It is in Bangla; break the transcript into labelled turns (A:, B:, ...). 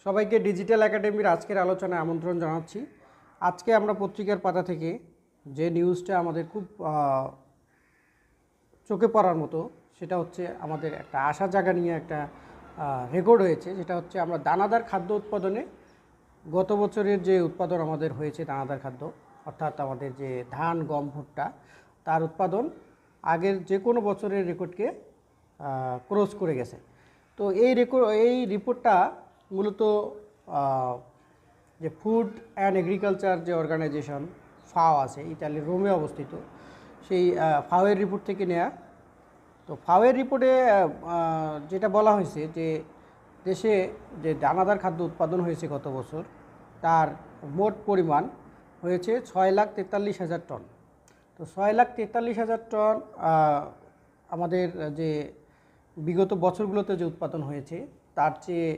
A: সবাইকে ডিজিটাল একাডেমির আজকের আলোচনায় আমন্ত্রণ জানাচ্ছি। আজকে আমরা পত্রিকার পাতা থেকে যে নিউজটা আমাদের খুব চোখে পড়ার মতো, সেটা হচ্ছে আমাদের একটা আশা জাগা নিয়ে একটা রেকর্ড হয়েছে। যেটা হচ্ছে আমরা দানাদার খাদ্য উৎপাদনে গত বছরের যে উৎপাদন আমাদের হয়েছে দানাদার খাদ্য, অর্থাৎ আমাদের যে ধান, গম, ভুট্টা, তার উৎপাদন আগের যে কোনো বছরের রেকর্ডকে ক্রস করে গেছে। তো এই রিপোর্টটা মূলত যে ফুড অ্যান্ড এগ্রিকালচার যে অর্গানাইজেশন ফাও আছে, ইতালির রোমে অবস্থিত, সেই ফাওয়ের রিপোর্ট থেকে নেয়া। তো ফাওয়ের রিপোর্টে যেটা বলা হয়েছে যে দেশে যে দানাদার খাদ্য উৎপাদন হয়েছে গত বছর, তার মোট পরিমাণ হয়েছে 6,43,000 টন। তো 6,43,000 টন আমাদের যে বিগত বছরগুলোতে যে উৎপাদন হয়েছে তার চেয়ে